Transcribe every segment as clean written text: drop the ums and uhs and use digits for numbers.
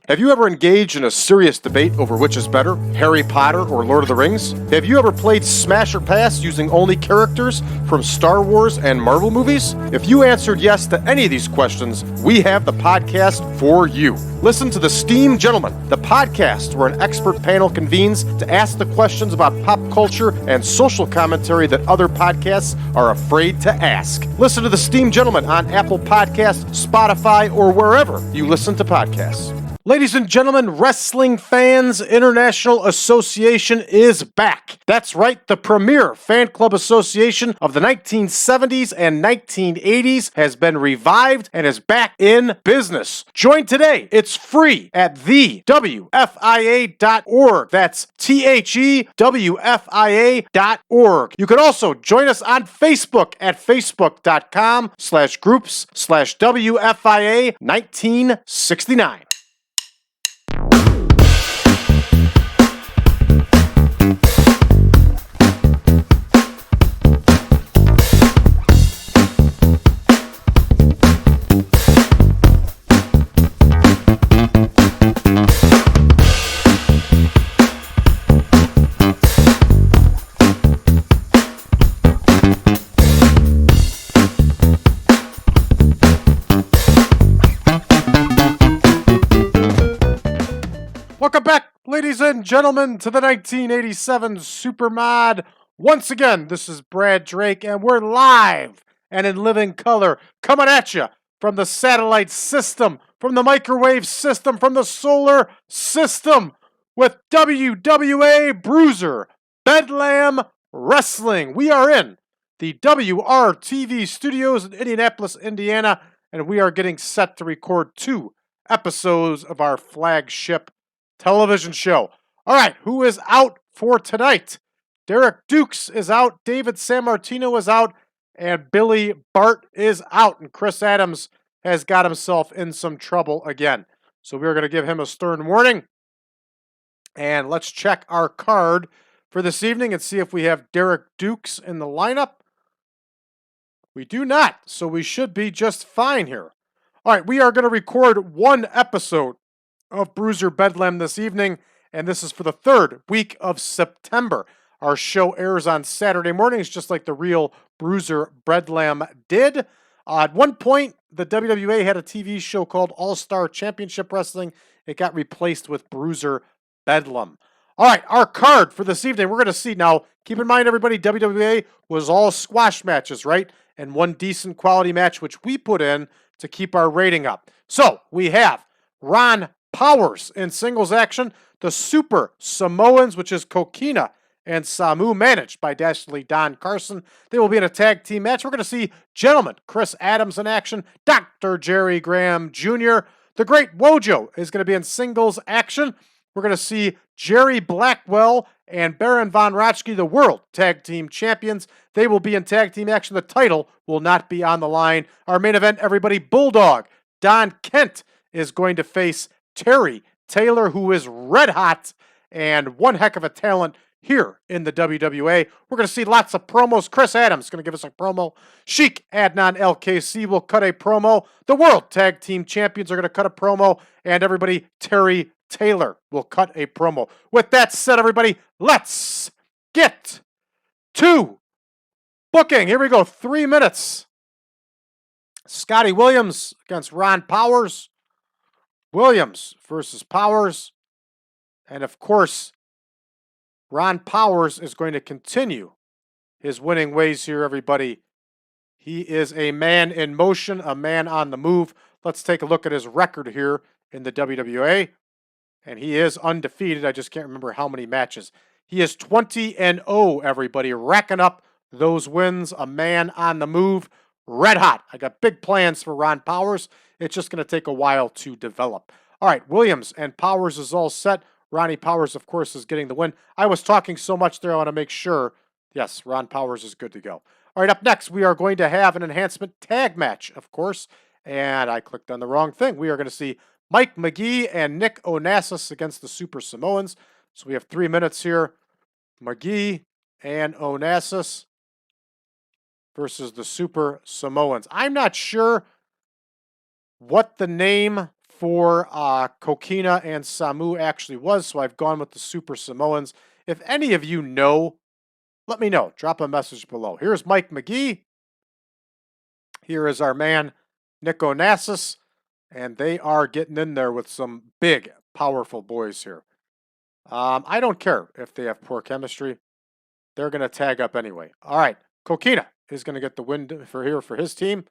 Have you ever engaged in a serious debate over which is better, Harry Potter or Lord of the Rings? Have you ever played Smash or Pass using only characters from Star Wars and Marvel movies? If you answered yes to any of these questions, we have the podcast for you. Listen to The Steam Gentleman, the podcast where an expert panel convenes to ask the questions about pop culture and social commentary that other podcasts are afraid to ask. Listen to The Steam Gentleman on Apple Podcasts, Spotify, or wherever you listen to podcasts. Ladies and gentlemen, Wrestling Fans International Association is back. That's right, the premier fan club association of the 1970s and 1980s has been revived and is back in business. Join today. It's free at thewfia.org. That's THEWFIA.org. You can also join us on Facebook at facebook.com/groups/WFIA 1969. Welcome back, ladies and gentlemen, to the 1987 Supermod. Once again, this is Brad Drake, and we're live and in living color coming at you from the satellite system, from the microwave system, from the solar system with WWA Bruiser Bedlam Wrestling. We are in the WRTV Studios in Indianapolis, Indiana, and we are getting set to record 2 episodes of our flagship television show. All right, who is out for tonight? Derek Dukes is out, David Sammartino is out, and Billy Bart is out. And Chris Adams has got himself in some trouble again. So we're going to give him a stern warning. And let's check our card for this evening and see if we have Derek Dukes in the lineup. We do not, so we should be just fine here. All right, we are going to record 1 episode of Bruiser Bedlam this evening, and this is for the 3rd week of September. Our show airs on Saturday mornings, just like the real Bruiser Bedlam did. At one point, the WWA had a TV show called All-Star Championship Wrestling. It got replaced with Bruiser Bedlam. All right, our card for this evening, we're going to see now. Keep in mind, everybody, WWA was all squash matches, right? And 1 decent quality match, which we put in to keep our rating up. So, we have Ron Powers in singles action, the Super Samoans, which is Kokina and Samu, managed by Dastardly Don Carson. They will be in a tag team match. We're going to see Gentleman Chris Adams in action, Dr. Jerry Graham Jr. The Great Wojo is going to be in singles action. We're going to see Jerry Blackwell and Baron von Raschke, the World Tag Team Champions. They will be in tag team action. The title will not be on the line. Our main event, everybody, Bulldog Don Kent is going to face Terry Taylor, who is red hot and one heck of a talent here in the WWA. We're going to see lots of promos. Chris Adams is going to give us a promo. Sheik Adnan al-Kaissie will cut a promo. The World Tag Team Champions are going to cut a promo. And everybody, Terry Taylor will cut a promo. With that said, everybody, let's get to booking. Here we go. 3 minutes. Scotty Williams against Ron Powers. Williams versus Powers. And of course, Ron Powers is going to continue his winning ways here, everybody. He is a man in motion, a man on the move. Let's take a look at his record here in the WWA. And he is undefeated. I just can't remember how many matches. He is 20-0, everybody, racking up those wins, a man on the move, red hot. I got big plans for Ron Powers. It's just going to take a while to develop. All right, Williams and Powers is all set. Ronnie Powers, of course, is getting the win. I was talking so much there, I want to make sure. Yes, Ron Powers is good to go. All right, up next, we are going to have an enhancement tag match, of course. And I clicked on the wrong thing. We are going to see Mike Magee and Nick Onassis against the Super Samoans. So we have 3 minutes here. Magee and Onassis versus the Super Samoans. I'm not sure what the name for Kokina and Samu actually was, so I've gone with the Super Samoans. If any of you know, let me know. Drop a message below. Here's Mike Magee. Here is our man, Nick Onassis. And they are getting in there with some big, powerful boys here. I don't care if they have poor chemistry. They're going to tag up anyway. All right. Kokina is going to get the win for here for his team.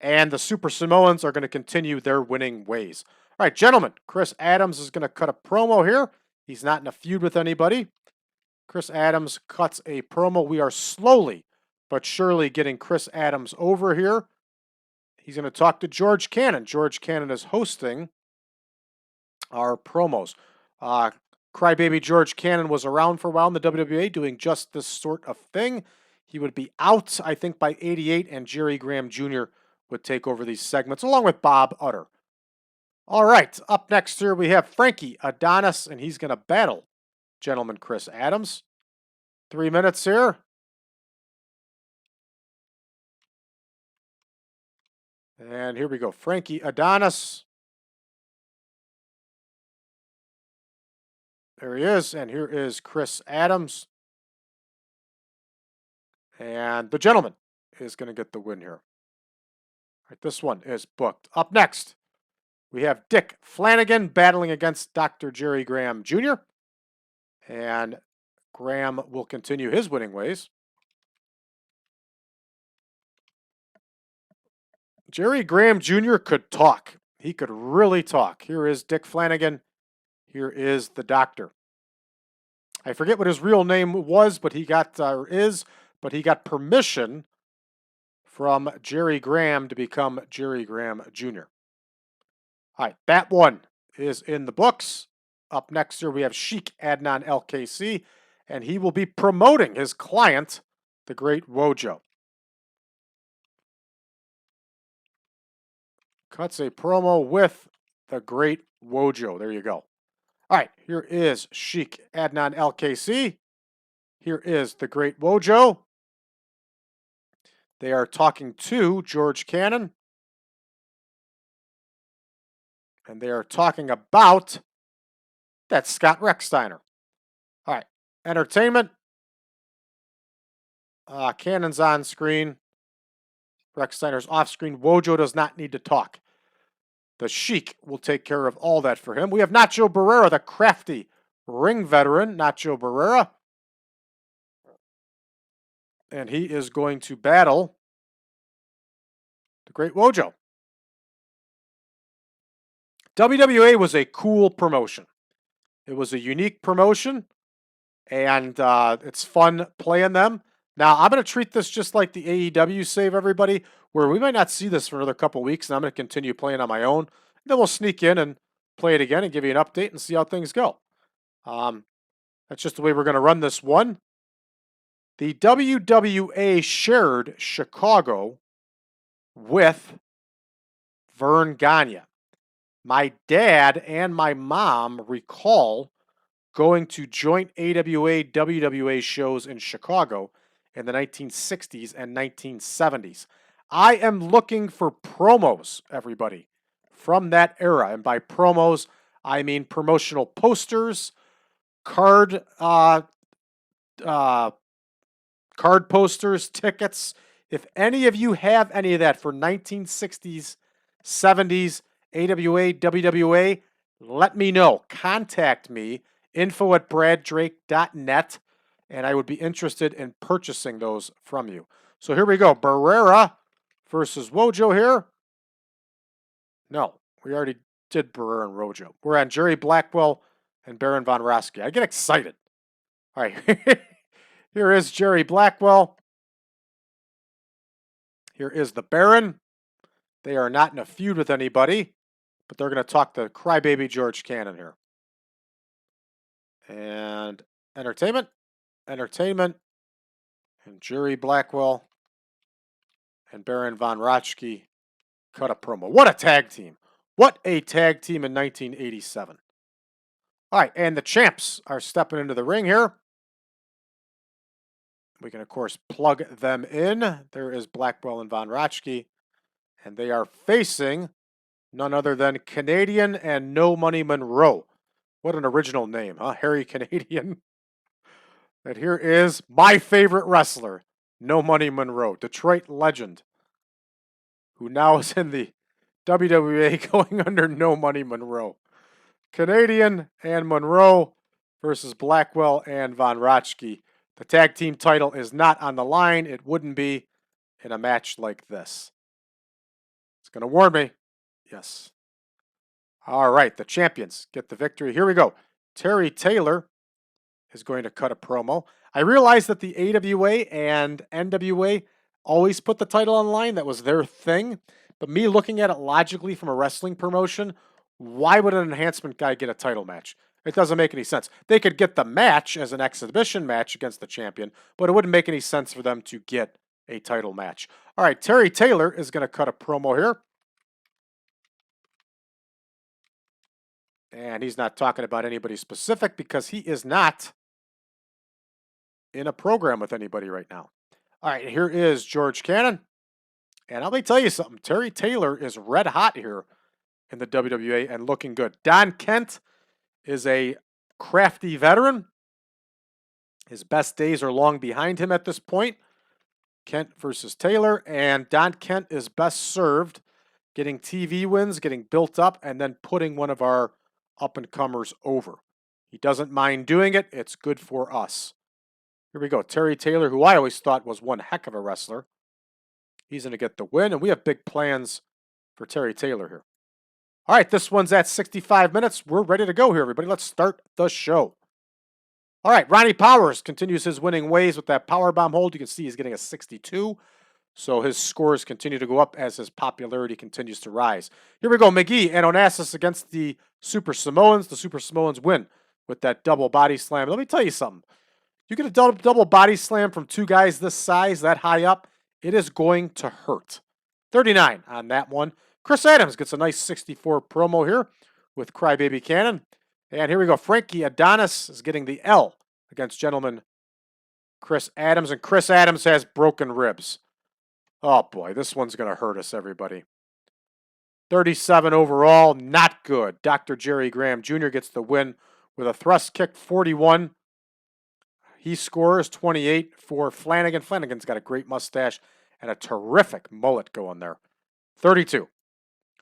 And the Super Samoans are going to continue their winning ways. All right, gentlemen. Chris Adams is going to cut a promo here. He's not in a feud with anybody. Chris Adams cuts a promo. We are slowly but surely getting Chris Adams over here. He's going to talk to George Cannon. George Cannon is hosting our promos. Crybaby George Cannon was around for a while in the WWA doing just this sort of thing. He would be out, I think, by 88, and Jerry Graham Jr. would take over these segments, along with Bob Utter. All right, up next here we have Frankie Adonis, and he's going to battle gentleman Chris Adams. 3 minutes here. And here we go. Frankie Adonis. There he is. And here is Chris Adams. And the gentleman is going to get the win here. All right, this one is booked. Up next, we have Dick Flanagan battling against Dr. Jerry Graham Jr. And Graham will continue his winning ways. Jerry Graham Jr. could talk. He could really talk. Here is Dick Flanagan. Here is the doctor. I forget what his real name was, but he got, but he got permission from Jerry Graham to become Jerry Graham Jr. All right, that one is in the books. Up next here, we have Sheik Adnan al-Kaissie, and he will be promoting his client, the great Wojo. Cuts a promo with the great Wojo. There you go. All right, here is Sheik Adnan al-Kaissie. Here is the great Wojo. They are talking to George Cannon. And they are talking about that Scott Rechsteiner. All right, entertainment. Cannon's on screen. Rechsteiner's off screen. Wojo does not need to talk. The Sheik will take care of all that for him. We have Nacho Berrera, the crafty ring veteran, Nacho Berrera. And he is going to battle the great Wojo. WWA was a cool promotion. It was a unique promotion, and it's fun playing them. Now, I'm going to treat this just like the AEW Save Everybody, where we might not see this for another couple weeks, and I'm going to continue playing on my own. Then we'll sneak in and play it again and give you an update and see how things go. That's just the way we're going to run this one. The WWA shared Chicago with Vern Gagne. My dad and my mom recall going to joint AWA, WWA shows in Chicago in the 1960s and 1970s. I am looking for promos, everybody, from that era. And by promos, I mean promotional posters, card posters, tickets. If any of you have any of that for 1960s, 70s, AWA, WWA, let me know. Contact me, info@braddrake.net, and I would be interested in purchasing those from you. So here we go. Berrera versus Wojo here. No, we already did Berrera and Wojo. We're on Jerry Blackwell and Baron von Raschke. I get excited. All right. Here is Jerry Blackwell. Here is the Baron. They are not in a feud with anybody, but they're going to talk to Crybaby George Cannon here. And entertainment, and Jerry Blackwell and Baron von Raschke cut a promo. What a tag team. What a tag team in 1987. All right, and the champs are stepping into the ring here. We can, of course, plug them in. There is Blackwell and von Raschke, and they are facing none other than Canadian and No Money Monroe. What an original name, huh? Harry Canadian. And here is my favorite wrestler, No Money Monroe, Detroit legend, who now is in the WWA going under No Money Monroe. Canadian and Monroe versus Blackwell and Von Raschke. The tag team title is not on the line. It wouldn't be in a match like this. It's going to warn me. Yes. All right, the champions get the victory. Here we go. Terry Taylor is going to cut a promo. I realized that the AWA and NWA always put the title on the line. That was their thing. But me looking at it logically from a wrestling promotion, why would an enhancement guy get a title match? It doesn't make any sense. They could get the match as an exhibition match against the champion, but it wouldn't make any sense for them to get a title match. All right, Terry Taylor is going to cut a promo here. And he's not talking about anybody specific because he is not in a program with anybody right now. All right, here is George Cannon. And let me tell you something. Terry Taylor is red hot here in the WWA and looking good. Don Kent is a crafty veteran. His best days are long behind him at this point. Kent versus Taylor. And Don Kent is best served getting TV wins, getting built up, and then putting one of our up-and-comers over. He doesn't mind doing it. It's good for us. Here we go. Terry Taylor, who I always thought was one heck of a wrestler. He's going to get the win, and we have big plans for Terry Taylor here. All right, this one's at 65 minutes. We're ready to go here, everybody. Let's start the show. All right, Ronnie Powers continues his winning ways with that powerbomb hold. You can see he's getting a 62. So his scores continue to go up as his popularity continues to rise. Here we go. Magee and Onassis against the Super Samoans. The Super Samoans win with that double body slam. Let me tell you something. You get a double body slam from two guys this size, that high up, it is going to hurt. 39 on that one. Chris Adams gets a nice 64 promo here with Crybaby Cannon. And here we go. Frankie Adonis is getting the L against gentleman Chris Adams. And Chris Adams has broken ribs. Oh boy, this one's going to hurt us, everybody. 37 overall, not good. Dr. Jerry Graham Jr. gets the win with a thrust kick, 41. He scores 28 for Flanagan. Flanagan's got a great mustache and a terrific mullet going there. 32.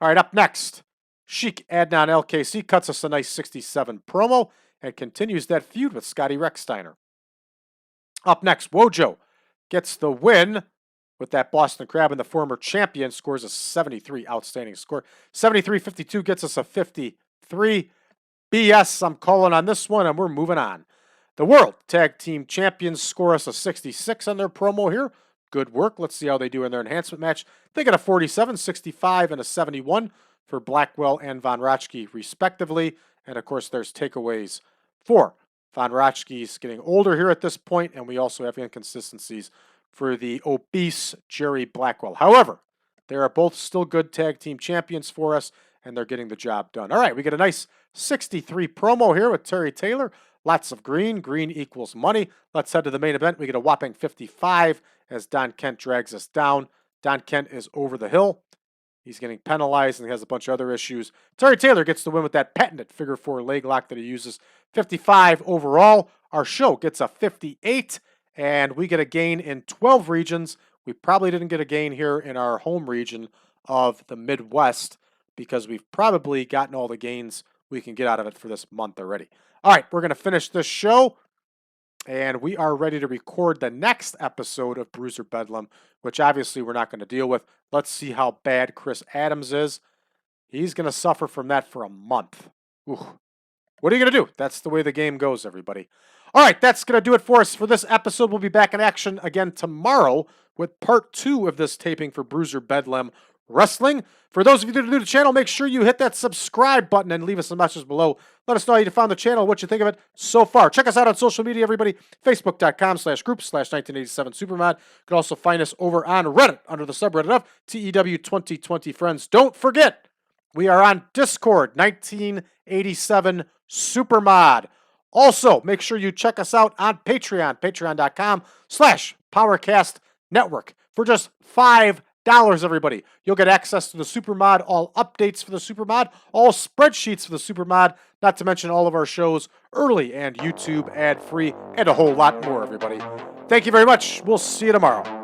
All right, up next, Sheik Adnan al-Kaissie cuts us a nice 67 promo and continues that feud with Scotty Rechsteiner. Up next, Wojo gets the win with that Boston Crab, and the former champion scores a 73. Outstanding score. 73-52 gets us a 53. BS, I'm calling on this one, and we're moving on. The World Tag Team Champions score us a 66 on their promo here. Good work. Let's see how they do in their enhancement match. They got a 47, 65, and a 71 for Blackwell and Von Raschke, respectively. And, of course, there's takeaways for Von Raschke's getting older here at this point, and we also have inconsistencies for the obese Jerry Blackwell. However, they are both still good tag team champions for us, and they're getting the job done. All right, we get a nice 63 promo here with Terry Taylor. Lots of green. Green equals money. Let's head to the main event. We get a whopping 55 as Don Kent drags us down. Don Kent is over the hill. He's getting penalized and he has a bunch of other issues. Terry Taylor gets the win with that patented figure four leg lock that he uses. 55 overall. Our show gets a 58. And we get a gain in 12 regions. We probably didn't get a gain here in our home region of the Midwest because we've probably gotten all the gains we can get out of it for this month already. All right, we're going to finish this show, and we are ready to record the next episode of Bruiser Bedlam, which obviously we're not going to deal with. Let's see how bad Chris Adams is. He's going to suffer from that for a month. Ooh. What are you going to do? That's the way the game goes, everybody. All right, that's going to do it for us for this episode. We'll be back in action again tomorrow with part 2 of this taping for Bruiser Bedlam Wrestling. For those of you that are new to the channel, make sure you hit that subscribe button and leave us a message below. Let us know how you found the channel, what you think of it so far. Check us out on social media, everybody. Facebook.com/group/1987supermod. You can also find us over on Reddit under the subreddit of TEW 2020 Friends. Don't forget, we are on Discord, 1987 Supermod. Also, make sure you check us out on Patreon, patreon.com/PowerCast Network. For just $5 everybody. You'll get access to the Supermod, all updates for the Supermod, all spreadsheets for the Supermod, not to mention all of our shows early and YouTube ad-free, and a whole lot more, everybody. Thank you very much. We'll see you tomorrow.